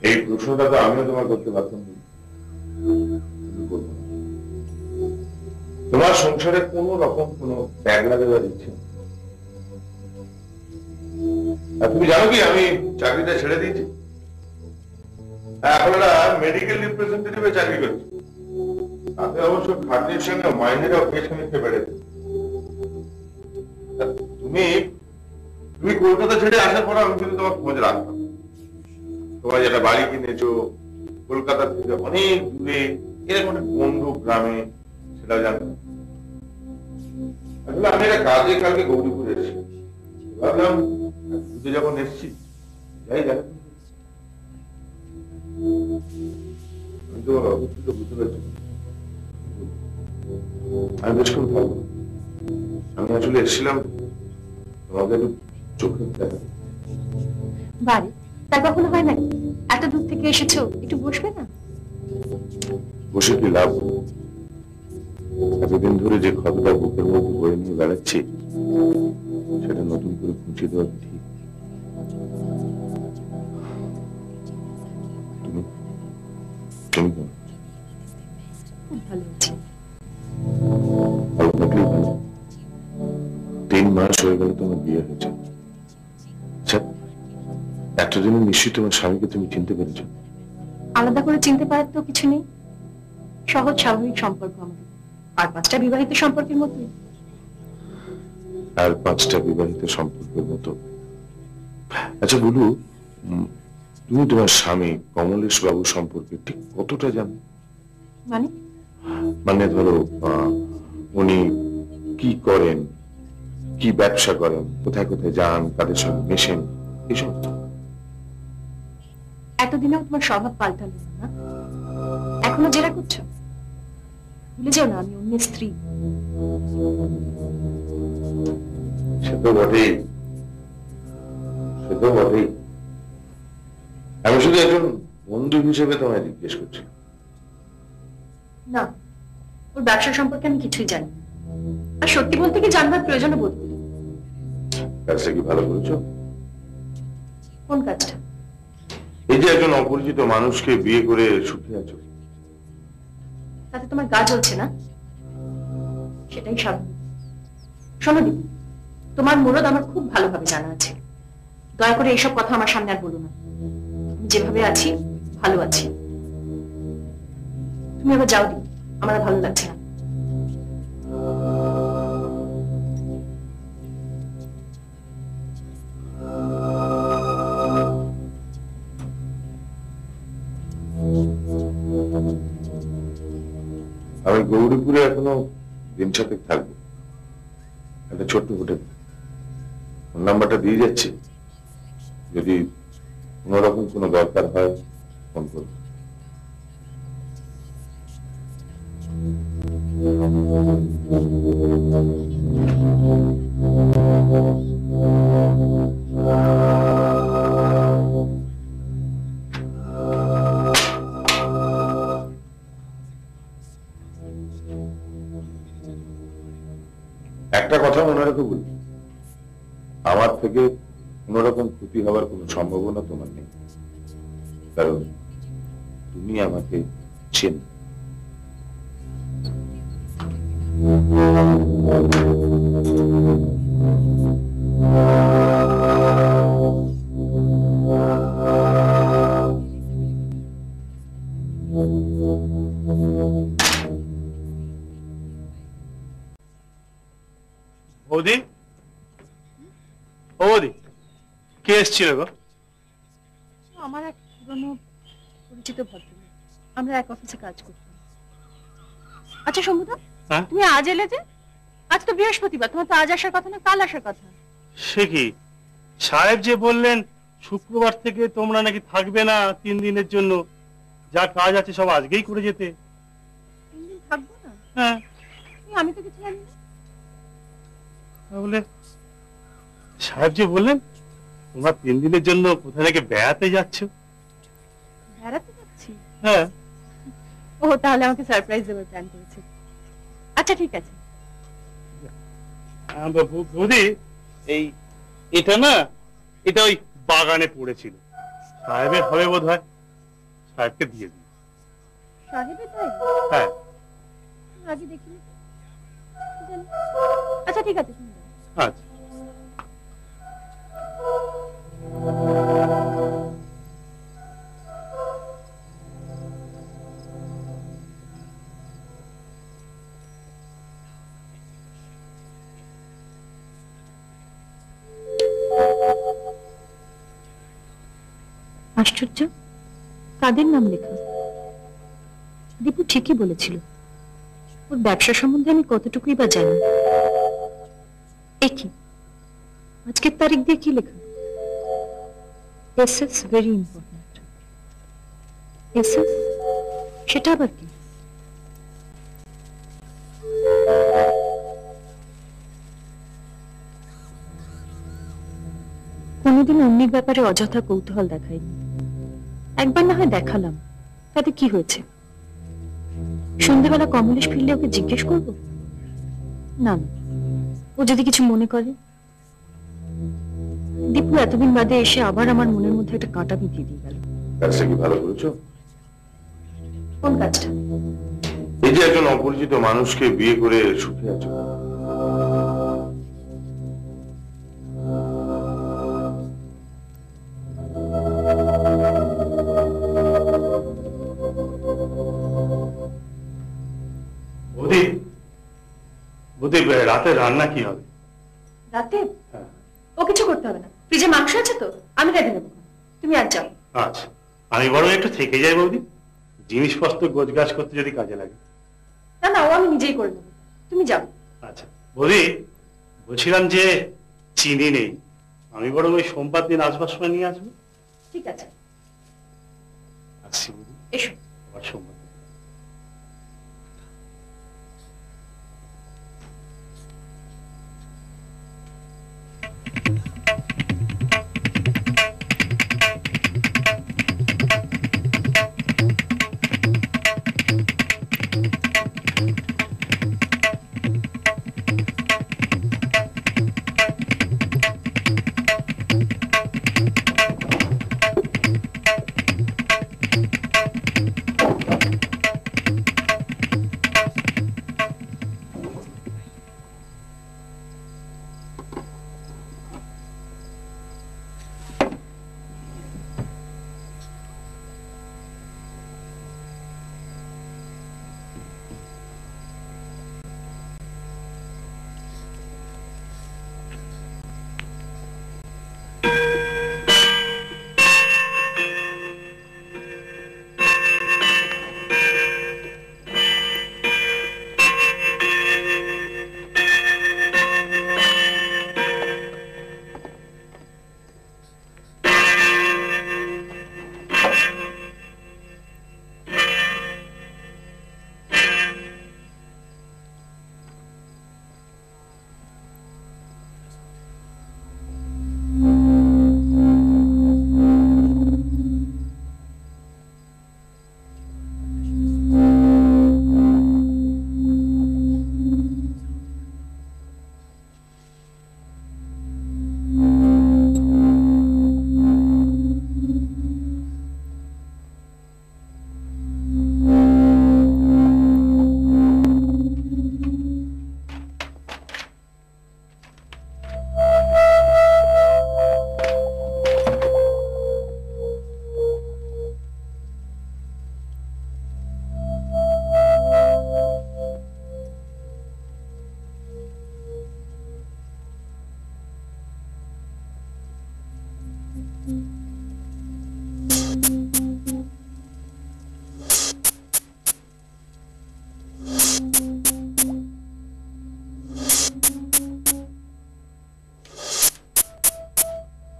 এই প্রশ্নটা তো আমিও তোমার করতে পারতাম না। কিন্তু করবো না। তোমার সংসারে কোন রকম কোনো ব্যাগ লাগাবার ইচ্ছে নেই। আর তুমি জানো কি আমি চাকরিটা ছেড়ে দিয়েছি। এখন মেডিকেল রিপ্রেজেন্টেটিভে চাকরি করছি। তাতে অবশ্য খাদ্যের সঙ্গে মাইনেরও বেশ খানিকটা বেড়েছে। তুমি তুমি কলকাতা ছেড়ে আসার পর আমি কিন্তু তোমার খোঁজ রাখতাম। তোমরা যেটা বাড়ি কিনেছো কলকাতা থেকে অনেক দূরে এরকম একটা বন্ধু গ্রামে, সেটাও জানতাম। আসলে আমি একটা কাজে কালকে গৌরীপুর এসেছি। ভাবলাম বুঝে যখন এসেছি যাই জানো, আমি তো অবস্থিত বুঝতে পারছি। আমি বেশক্ষণ থাকবো। আমি আসলে এসেছিলাম তোমাকে একটু চোখে দেখা। বাড়ি তা কখনো হয় নাকি? এত দূর থেকে এসেছো, একটু বসবে না? বসে কি লাভ? এতদিন ধরে যে ক্ষতটা বুকের মধ্যে বয়ে নিয়ে বেড়াচ্ছি সেটা নতুন করে খুঁজে দেওয়া ঠিক। তুমি তুমি কেমন? খুব ভালো আছি। ভালো থাকলেই ভালো। 3 মাস হয়ে গেল তোমার বিয়ে হয়েছে। আচ্ছা, এতদিনে নিশ্চয়ই তোমার স্বামীকে তুমি চিনতে পেরেছো? আলাদা করে চিনতে পারার তো কিছু নেই, সহজ স্বাভাবিক সম্পর্ক আমাদের, আর 5টা বিবাহিত সম্পর্কের মতোই। আর 5টা বিবাহিত সম্পর্কের মতো। আচ্ছা বলু, তুমি তোমার স্বামী কমলেশ বাবু সম্পর্কে ঠিক কতটা জানো? মানে মানে ধরো উনি কি করেন, কি ব্যবসা করেন, কোথায় কোথায় যান, কাদের সঙ্গে মেশেন, এসব। এতদিনেও তোমার স্বভাব পাল্টালো না? এখনো জেরা করছো? ভুলে যাও না আমি অন্যের স্ত্রী। সে তো বটেই, সে তো বটেই। আমি শুধু একজন বন্ধু হিসেবে তোমায় জিজ্ঞেস করছি। না, ওর ব্যবসা সম্পর্কে আমি কিছুই জানি না, আর সত্যি বলতে কি জানবার প্রয়োজনও বোধ করি। কাজটা কি ভালো করেছো? কোন কাজটা? এই যে একজন অপরিচিত মানুষকে বিয়ে করে সুখে আছো। তাতে তোমার গা জ্বলছে না? সেটাই স্বাভাবিক। শোনো দিদি, তোমার মুরদ আমার খুব ভালোভাবে জানা আছে। দয়া করে এইসব কথা আমার সামনে আর বলো না। আমি যেভাবে আছি ভালো আছি। তুমি আবার যাও দিদি, আমার আর ভালো লাগছে না। আমি গৌরীপুরে এখনো দিন 7 থাকবো। একটা ছোট্ট হোটেল, ফোন নাম্বারটা দিয়ে যাচ্ছি, যদি কোনোরকম কোনো দরকার হয় ফোন করবো। একটা কথা মনে রেখে বলি, আমার থেকে কোনোরকম ক্ষতি হওয়ার কোনো সম্ভাবনা তোমার নেই, কারণ তুমি আমাকে চেনো। বৌদি, ও বৌদি, কে এসেছিল গো? আমার এক পুরনো পরিচিত ভদ্রলোক, আমরা এক অফিসে কাজ করতাম। আচ্ছা শম্ভুদা, হ্যাঁ? তুমি আজ এলে যে? আজ তো বৃহস্পতিবার, তোমার তো আজ আসার কথা না, কাল আসার কথা। সে কি, সাহেব যে বললেন শুক্রবার থেকে তোমরা নাকি থাকবে না 3 দিনের জন্য, যা কাজ আছে সব আজকেই করে যেতে। 3 দিন থাকবো না? হ্যাঁ। আমি তো কিছু জানি না। তাহলে সাহেব যে বললেন তোমরা 3 দিনের জন্য কোথায় নাকি বেড়াতে যাচ্ছ। বেড়াতে যাচ্ছি? হ্যাঁ। ও তাহলে আমাকে সারপ্রাইজ দেওয়ার প্ল্যান করেছে। আচ্ছা ঠিক আছে। বৌদি এই এটা না, এটা ওই বাগানে পড়েছিল, সাহেবের হবে বোধ হয়, সাহেবকে দিয়ে দিই। সাহেবের তাই? হ্যাঁ। আগে দেখিনি। আচ্ছা ঠিক আছে। আচ্ছা। আশ্চর্য, কাদের নাম লেখা? দীপু ঠিকই বলেছিল, ওর ব্যবসা সম্বন্ধে আমি কতটুকুই বা জানি। একই আজকের তারিখ দিয়ে কি লেখা? SS very important. এসএস সেটা আবার কি? কোনোদিন অন্যের ব্যাপারে অযথা কৌতূহল দেখাইনি। একবার না হয় দেখালাম, তাতে কি হয়েছে? সন্ধ্যেবেলা কমলেশ ফিরলে ওকে জিজ্ঞেস করব? না না, ও যদি কিছু মনে করে। দীপু এতদিন বাদে এসে আবার আমার মনের মধ্যে একটা কাঁটা বিঁধিয়ে দিয়ে গেল। কাজটা কি ভালো করেছো? কোন কাজটা? এই যে একজন অপরিচিত মানুষকে বিয়ে করে সুখে আছো। বৌদি, বৌদি রাতে রান্না কি হবে? রাতে হ্যাঁ। ও কিছু করতে হবে না, ফ্রিজে মাংস আছে তো, আমি রেঁধে নেবো। তুমি আজ যাও। আচ্ছা, আমি বরং একটু থেকে যাই বৌদি, জিনিসপত্র গোছগাছ করতে যদি কাজে লাগে। না না, ও আমি নিজেই করে নেবো, তুমি যাও। আচ্ছা বৌদি, বলছিলাম যে চিনি নেই, আমি বরং ওই সোমবার দিন আসবার সময় নিয়ে আসবো। ঠিক আছে, আসছি বৌদি। এসো। আবার সোমবার।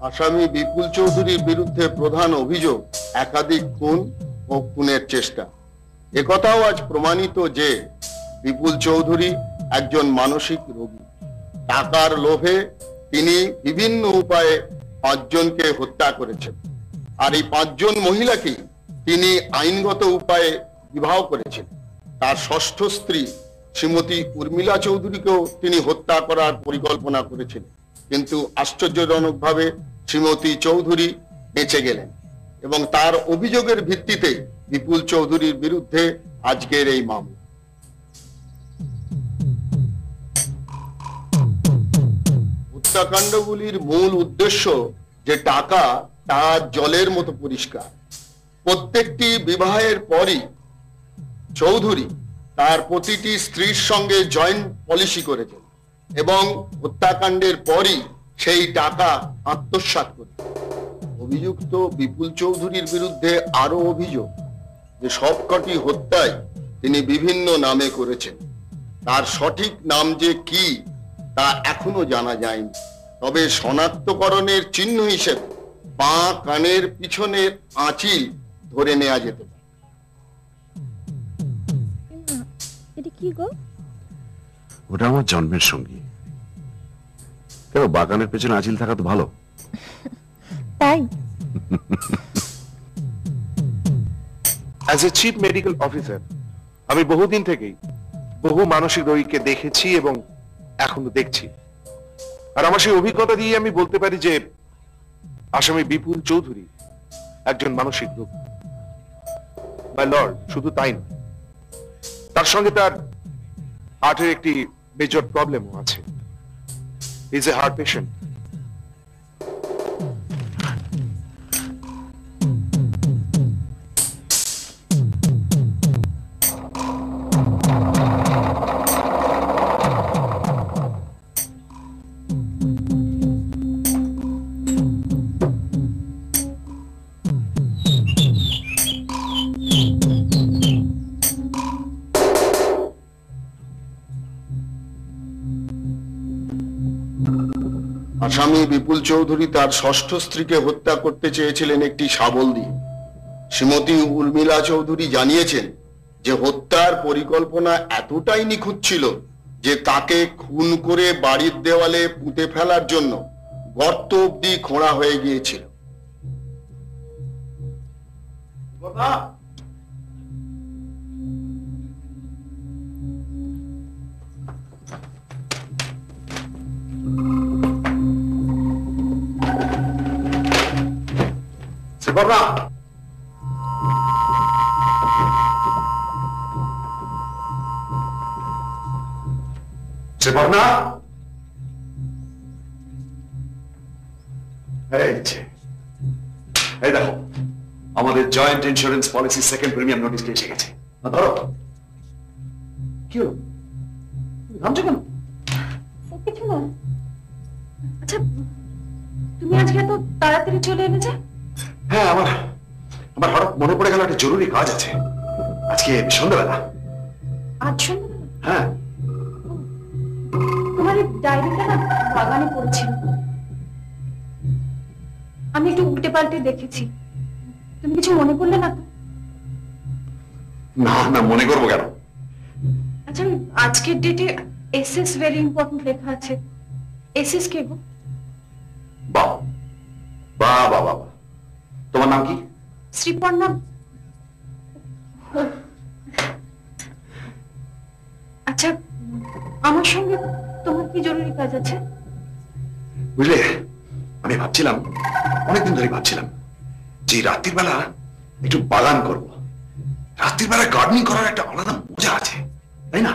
আসামি বিপুল চৌধুরীর বিরুদ্ধে প্রধান অভিযোগ একাধিক খুন ও খুনের চেষ্টা। একথাও আজ প্রমাণিত যে বিপুল চৌধুরী একজন মানসিক রোগী। টাকার লোভে তিনি বিভিন্ন উপায়ে 5 জনকে হত্যা করেছেন, আর এই 5 জন মহিলাকেই তিনি আইনগত উপায়ে বিবাহ করেছিলেন। তার ষষ্ঠ স্ত্রী শ্রীমতী উর্মিলা চৌধুরীকেও তিনি হত্যা করার পরিকল্পনা করেছিলেন, কিন্তু আশ্চর্যজনকভাবে শ্রীমতী চৌধুরী বেঁচে গেলেন এবং তার অভিযোগের ভিত্তিতে বিপুল চৌধুরীর বিরুদ্ধে আজকের এই মামলা। হত্যাকাণ্ডগুলির মূল উদ্দেশ্য যে টাকা, তা জলের মতো পরিষ্কার। প্রত্যেকটি বিবাহের পরই চৌধুরী তার প্রতিটি স্ত্রীর সঙ্গে জয়েন্ট পলিসি করেছেন এবং হত্যাকাণ্ডের পরই সেই টাকা আত্মসাৎ করেছেন। অভিযুক্ত বিপুল চৌধুরীর বিরুদ্ধে আরো অভিযোগ যে সবকটি হত্যায় তিনি বিভিন্ন নামে করেছেন। তার সঠিক নাম যে কি তা এখনো জানা যায়নি, তবে শনাক্তকরণের চিহ্ন হিসেবে বাঁ কানের পিছনের আঁচিল ধরে নেওয়া যেতে পারে। এটা কি গো? ওটা আমার জন্মের সঙ্গী। কেন, বাগানের পেছনে আঁচিল থাকা তো ভালো। তাই as a chief medical officer আমি বহুদিন থেকেই বহু মানসিক রোগীকে দেখেছি এবং এখনো দেখছি, আর আমার সেই অভিজ্ঞতা দিয়ে আমি বলতে পারি যে আসামি বিপুল চৌধুরী একজন মানসিক রোগী। মাই লর্ড, শুধু তাই নয়, তার সঙ্গে তার হার্টের একটি মেজর প্রবলেমও আছে। Is a heart patient. আসামি বিপুল চৌধুরী তার ষষ্ঠ স্ত্রীকে হত্যা করতে চেয়েছিলেন একটি শাবল দিয়ে। শ্রীমতী উর্মিলা চৌধুরী জানিয়েছেন যে হত্যার পরিকল্পনা এতটাই নিখুঁত ছিল যে তাকে খুন করে বাড়ির দেওয়ালে পুঁতে ফেলার জন্য গর্ত অব্দি খোঁড়া হয়ে গিয়েছিল। বাবা, শ্রীপর্ণা, এই দেখো আমাদের joint insurance policy second premium notice এসে গেছে। ধরো। কি হলো, ঘামছো কেন? কিছু না। আচ্ছা, তুমি আজকে এত তাড়াতাড়ি চলে এলে যে? হ্যাঁ, আমার হঠাৎ মনে পড়ে গেল একটা জরুরি কাজ আছে আজকে সন্ধ্যাবেলা। আজ সন্ধ্যাবেলা? হ্যাঁ। তোমার এই ডায়েরিটা না বাগানে পড়েছিল, আমি একটু উল্টে পাল্টে দেখেছি। তুমি কিছু মনে করলে না তো? না না, মনে করবো কেন? আচ্ছা, আজকের ডেটে এসএস ভেরি ইম্পর্টেন্ট লেখা আছে। এসএস কে গো? বাহ বাহ বাহ বাহ। তোমার নাম কি? শ্রীপর্ণা। আচ্ছা, আমার সঙ্গে তোমার কি জরুরি কাজ আছে? বুঝলে, আমি ভাবছিলাম, অনেকদিন ধরে ভাবছিলাম যে রাত্রির বেলা একটু বাগান করব। রাত্রির বেলা গার্ডেনিং করার একটা আলাদা মজা আছে, তাই না?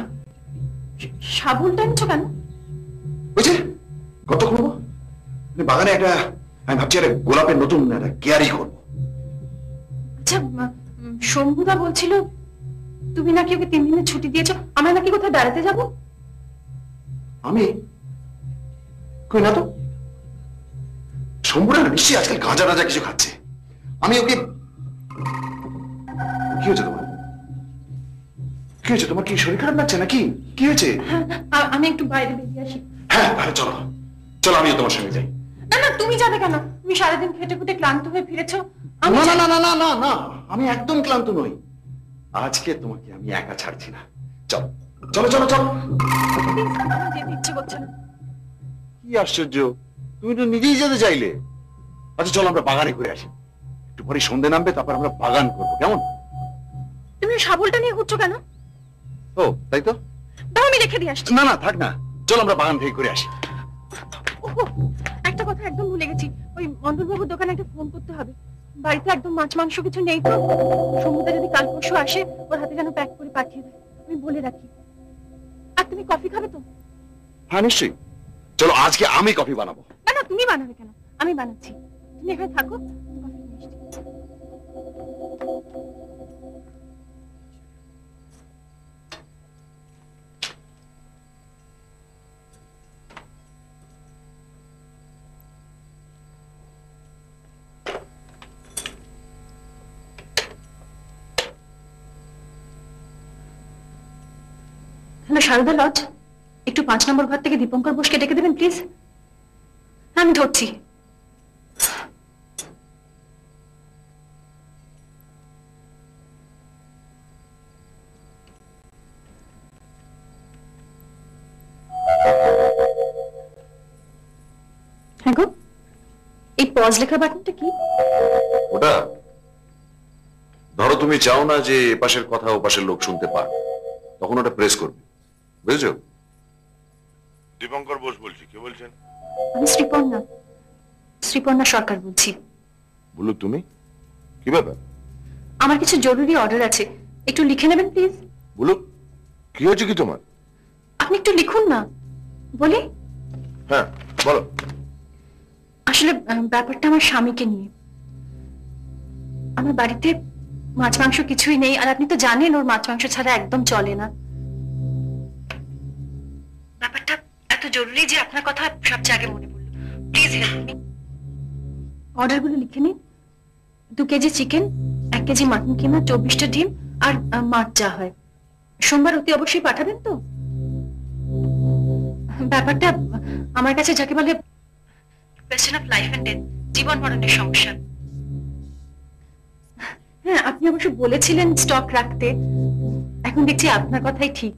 শাবল টানছো কেন? বুঝলে, কত করবো বাগানে একটা, আমি ভাবছি একটা গোলাপের নতুন একটা কেয়ারি করবো। আচ্ছা, শম্ভুদা বলছিল তুমি নাকি ওকে 3 দিনের ছুটি দিয়েছো, আমরা নাকি কোথায় বেড়াতে যাবো? আমি কই না তো। শম্ভুরা নিশ্চয়ই আজকাল গাঁজা টাজা কিছু খাচ্ছে। আমি ওকে, কি হয়েছে তোমার? কি হয়েছে তোমার? কি শরীর খারাপ লাগছে নাকি? কি হয়েছে? আমি একটু বাইরে বেরিয়ে আসি। হ্যাঁ, তাহলে চলো চলো, আমিও তোমার সঙ্গে যাই। না না, তুমি যাবে কেন? তুমি সারাদিন খেটে খুটে ক্লান্ত হয়ে ফিরেছো। না না না না না না, আমি একদম ক্লান্ত নই। আজকে তোমাকে আমি একা ছাড়ছি না। চলো চলো চলো চলো। যেতে ইচ্ছে করছে না। কি আশ্চর্য, তুমি তো নিজেই যেতে চাইলে। আচ্ছা চলো, আমরা বাগানে ঘুরে আসি। একটু পরে সন্ধে নামবে, তারপর আমরা বাগান করবো, কেমন? তুমি শাবলটা নিয়ে ঘুরছো কেন? ও তাই তো। দাও আমি রেখে দিয়ে আসছি। না না থাক না, চল আমরা বাগান থেকে করে আসি। ওহো, একটা কথা একদম ভুলে গেছি, ওই মন্ডলবাবুর দোকানে একটা ফোন করতে হবে। বাড়িতে একদম মাছ মাংস কিছু নেই তো, সমুদ্রে যদি কাল পরশু আসে ওর হাতে যেন প্যাক করে পাঠিয়ে দেয়, আমি বলে রাখি। আর তুমি কফি খাবে তো? হ্যাঁ নিশ্চয়ই, চলো আজকে আমি কফি বানাবো। না না, তুমি বানাবে কেন, আমি বানাচ্ছি। তুমি এখানে থাকো, কফি নিয়ে আসছি। হ্যালো সারদা লজ, একটু 5 নম্বর ঘর থেকে দীপঙ্কর বোসকে ডেকে দেবেন প্লিজ। আমি ধরছি। হ্যাঁ গো, এই পজ লেখা বাটনটা কি? ওটা ধরো তুমি চাও না যে এপাশের কথা ওপাশের লোক শুনতে পায়, তখন ওটা প্রেস করবে, বুঝেছো? দীপঙ্কর বোস বলছি, কে বলছেন? আমি শ্রীপর্ণা সরকার বলছি। বলো তুমি, কি ব্যাপার? আমার কিছু জরুরি অর্ডার আছে, একটু লিখে নেবেন প্লিজ। বলো, কি হয়েছে কি তোমার? আপনি একটু লিখুন না। বলি? হ্যাঁ বলো। আসলে ব্যাপারটা আমার স্বামীকে নিয়ে। আমার বাড়িতে মাছ মাংস কিছুই নেই, আর আপনি তো জানেন ওর মাছ মাংস ছাড়া একদম চলে না। ব্যাপারটা এত জরুরি যে আপনার কথা সবচেয়ে আগে মনে পড়লো। Please help me. অর্ডারগুলো লিখে নিন। 2 কেজি চিকেন, 1 কেজি মাটন কিমা, 24টা ডিম আর মাছ যা হয়। সোমবার অতি অবশ্যই পাঠাবেন তো? ব্যাপারটা আমার কাছে যাকে বলে question of life and death, জীবন মরণের সমস্যা। হ্যাঁ, আপনি অবশ্য বলেছিলেন স্টক রাখতে, এখন দেখছি আপনার কথাই ঠিক।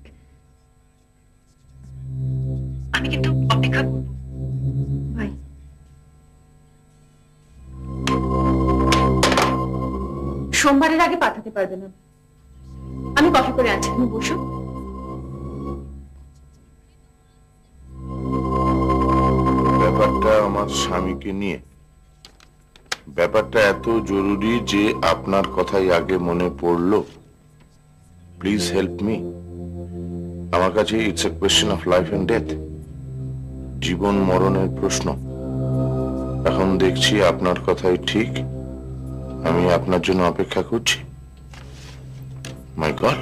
আমি কিন্তু অপেক্ষা করব। বাই। সোমবারের আগে পাঠাতে পারবে না। আমি কফি করে আনছি, তুমি বসো। ব্যাপারটা আমার স্বামীকে নিয়ে। ব্যাপারটা এত জরুরি যে আপনার কথাই আগে মনে পড়লো। Please help me. আমার কাছে it's a question of life and death, জীবন মরণের প্রশ্ন। এখন দেখছি আপনার কথাই ঠিক, আমি আপনার জন্য অপেক্ষা করছি। My god.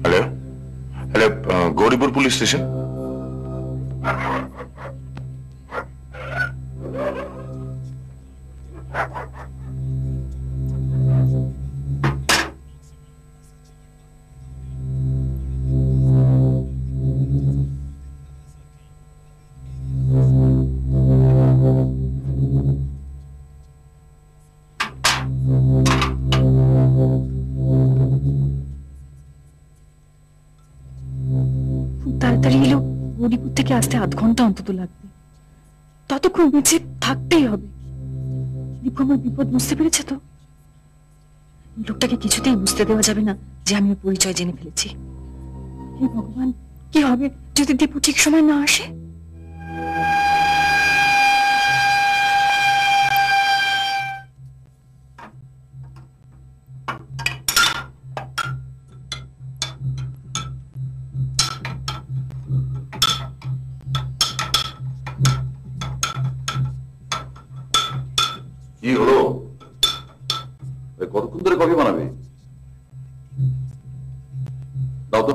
Hello hello, Gauripur police station. তাড়াতাড়ি এলো, গৌরীপুর থেকে আসতে 1/2 ঘন্টা অন্তত লাগবে। ততক্ষণ বেঁচে থাকতেই হবে। দীপু আমার বিপদ বুঝতে পেরেছে তো? লোকটাকে কিছুতেই বুঝতে দেওয়া যাবে না যে আমি ওর পরিচয় জেনে ফেলেছি। হে ভগবান, কি হবে যদি দীপু ঠিক সময় না আসে? কি হলো? কতক্ষণ ধরে কফি বানাবে? দাও তো।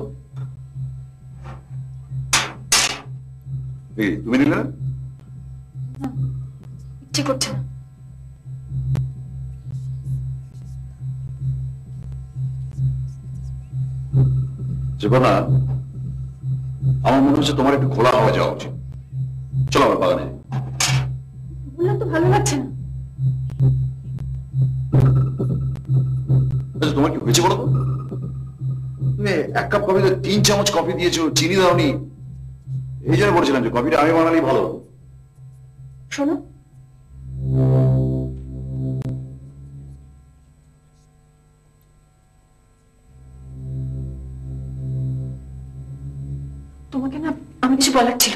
তুমি নিলে না? ইচ্ছে করছে না। জীবনা, আমার মনে হচ্ছে তোমার একটু খোলা হওয়া যাওয়া উচিত। চলো আমার বাগানে। বললাম তো ভালো লাগছে না। আচ্ছা তোমার কি হয়েছে বলো তো? তুমি 1 কাপ কফিতে 3 চামচ কফি দিয়েছো, চিনি দাওনি। এই জন্য বলছিলাম যে কফিটা আমি বানালেই ভালো হতো। শোনো, তোমাকে না আমি কিছু বলার ছিল।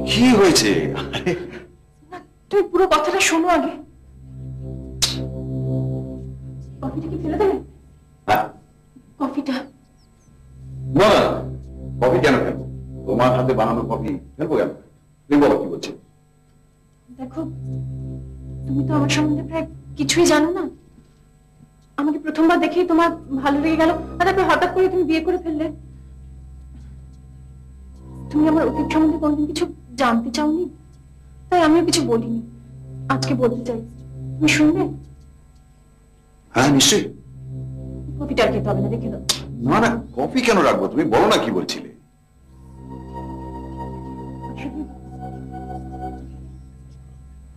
কি হয়েছে? না, তুমি পুরো কথাটা শোনো আগে। কফিটা কি ফেলে দেবে? হ্যাঁ? কফিটা না না, কফি কেন ফেলবো? তোমার হাতে বানানো কফি ফেলবো কেন? তুমি বলো কি বলছে। দেখো, তুমি তো আমার সম্বন্ধে প্রায় কিছুই জানো না। আমাকে প্রথমবার দেখেই তোমার ভালো লেগে গেল, আর তারপর হঠাৎ করে তুমি বিয়ে করে ফেললে। তুমি আমার অতীত সম্বন্ধে কোনদিন কিছু জানতে চাওনি, তাই আমিও কিছু বলিনি। আজকে বলতে চাই, তুমি শুনবে? হ্যাঁ নিশ্চয়ই। কফিটা আর খেতে হবে না, রেখে দাও। না না, কফি কেন রাখবো? তুমি বলো না কি বলছিলে। আসলে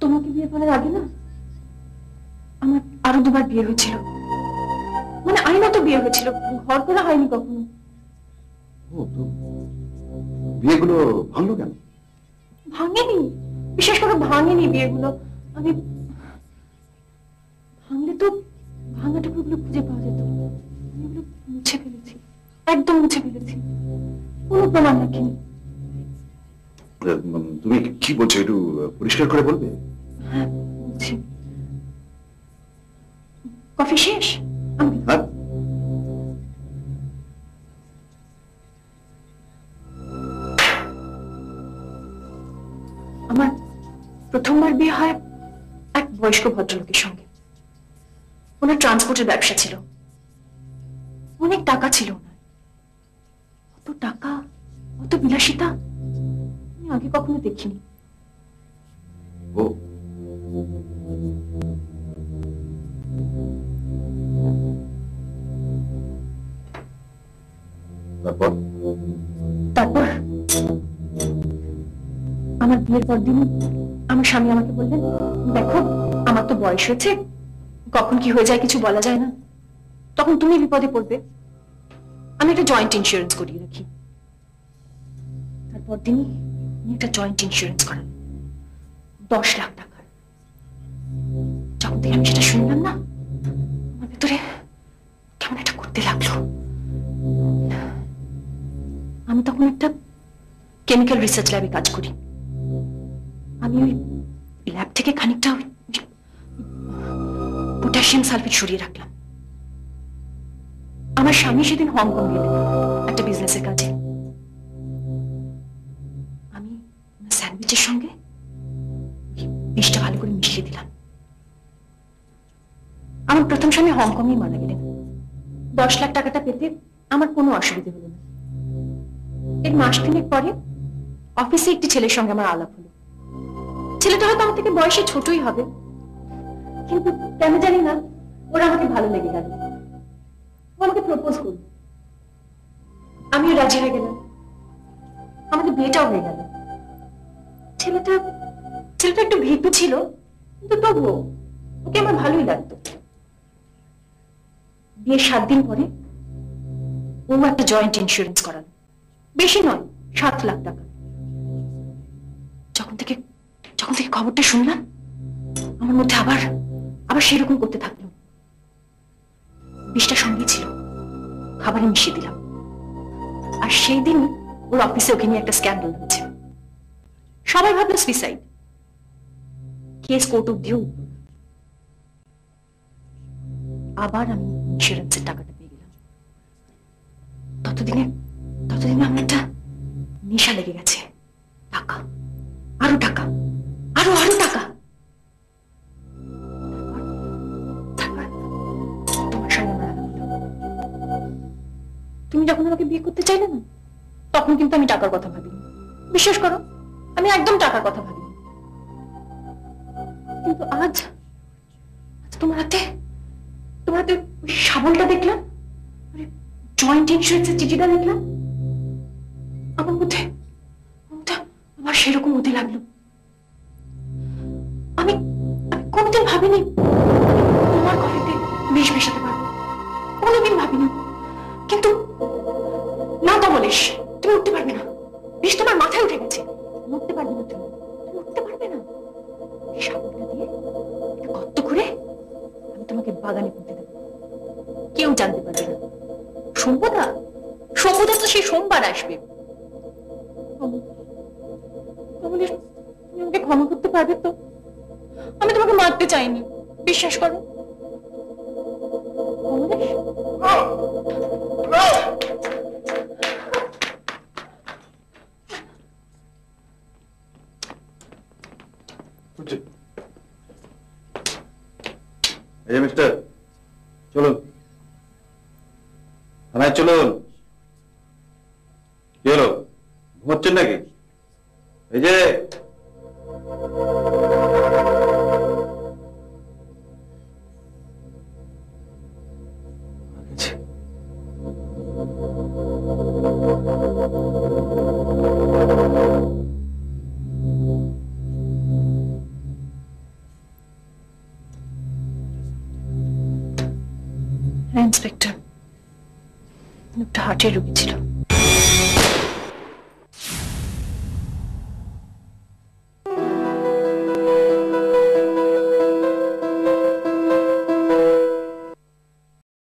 তোমাকে বিয়ে করার আগে না আমার আরো 2বার বিয়ে হয়েছিল। মানে আইনত বিয়ে হয়েছিল, ঘর করা হয়নি কখনো। ও তো বিয়েগুলো ভাঙলো কেন? ভাঙেনি, বিশেষ করে ভাঙেনি বিয়েগুলো। আমি ভাঙলে তো ভাঙা টুকরোগুলো খুঁজে পাওয়া যেত। আমি এগুলো মুছে ফেলেছি, একদম মুছে ফেলেছি, কোনো প্রমাণ রাখিনি। তুমি কি বলছো একটু পরিষ্কার করে বলবে? হ্যাঁ বলছি। কফি শেষ? আমি হ্যাঁ। আমার প্রথমবার বিয়ে হয় এক বয়স্ক ভদ্রলোকের সঙ্গে। ওনার ট্রান্সপোর্টের ব্যবসা ছিল, অনেক টাকা ছিল ওনার। অত টাকা, অত বিলাসিতা আমি আগে কখনো দেখিনি। ও তারপর? তারপর আমার বিয়ের পর দিন আমার স্বামী আমাকে বললেন, দেখো আমার তো বয়স হয়েছে, কখন কি হয়ে যায় কিছু বলা যায় না, তখন তুমি বিপদে পড়বে, আমি একটা জয়েন্ট ইন্স্যুরেন্স করিয়ে রাখি। তারপর দিনই উনি একটা জয়েন্ট ইন্স্যুরেন্স করালেন 10 লাখ টাকার। যখন থেকে আমি সেটা শুনলাম না, আমার ভেতরে কেমন একটা করতে লাগলো। আমি তখন একটা কেমিক্যাল রিসার্চ ল্যাবে কাজ করি। আমি ওই ল্যাব থেকে খানিকটা পটাশিয়াম সালফেট সরিয়ে রাখলাম। আমার স্বামী সেদিন হংকং গেলেন একটা বিজনেসের কাজে। আমি স্যান্ডউইচের সঙ্গে বিষটা ভালো করে মিশিয়ে দিলাম। আমার প্রথম স্বামী হংকংয়ে মারা গেলেন। 10 লাখ টাকাটা পেতে আমার কোনো অসুবিধা হলো না। এর মাস তিনেক পরে অফিসে একটি ছেলের সঙ্গে আমার আলাপ হলো। ছেলেটা হয়তো আমার থেকে বয়সে ছোটই হবে, কিন্তু কেন জানি না ওরা আমাকে ভালো লেগে গেল। ও আমাকে প্রপোজ করল, আমিও রাজি হয়ে গেলাম। আমাদের বিয়েটাও হয়ে গেল। ছেলেটা একটু ভীতু ছিল, কিন্তু তবুও ওকে আমার ভালোই লাগতো। বিয়ের 7 দিন পরে ও একটা জয়েন্ট ইন্স্যুরেন্স করালো, বেশি নয় 7 লাখ টাকা। যখন থেকে খবরটা শুনলাম, আমার মধ্যে আবার সেরকম করতে থাকলো। বিষটা সঙ্গে ছিল, খাবারে মিশিয়ে দিলাম। আর সেই দিন ওর অফিসে ওকে নিয়ে একটা স্ক্যান্ডাল হয়েছে। সবাই ভাবলো সুইসাইড, কেস কোর্ট অব্দিও। আবার আমি ইন্স্যুরেন্সের টাকাটা পেয়ে গেলাম। ততদিনে আমার একটা নেশা লেগে গেছে। টাকা, আরো টাকা, আরো টাকা। তারপর তোমার সঙ্গে আমার আলাপ হলো। তুমি যখন আমাকে বিয়ে করতে চাইলে না, তখন কিন্তু আমি টাকার কথা ভাবিনি। বিশ্বাস করো, আমি একদম টাকার কথা ভাবিনি। কিন্তু আজ তোমার হাতে শাবলটা দেখলাম, জয়েন্ট ইন্স্যুরেন্সের চিঠিটা দেখলাম, আমার মধ্যে আবার সেরকম হতে লাগলো। আমি কোনদিন ভাবিনি তোমার কফিতে বিষ মেশাতে পারবো। এটা দিয়ে একটা গর্ত করে আমি তোমাকে বাগানে পুঁতে দেবো, কেউ জানতে পারবে না। সম্পদা সম্পদা তো সেই সোমবার আসবে। তাহলে তুমি আমাকে ক্ষমা করতে পারবে তো? আমি তোমাকে মারতে চাইনি, বিশ্বাস করো। এই মিস্টার, চলুন থানায় চলুন। কি হলো, ঘুমাচ্ছেন নাকি? এই যে ইন্সপেক্টর, একটা হার্টের রোগী ছিল।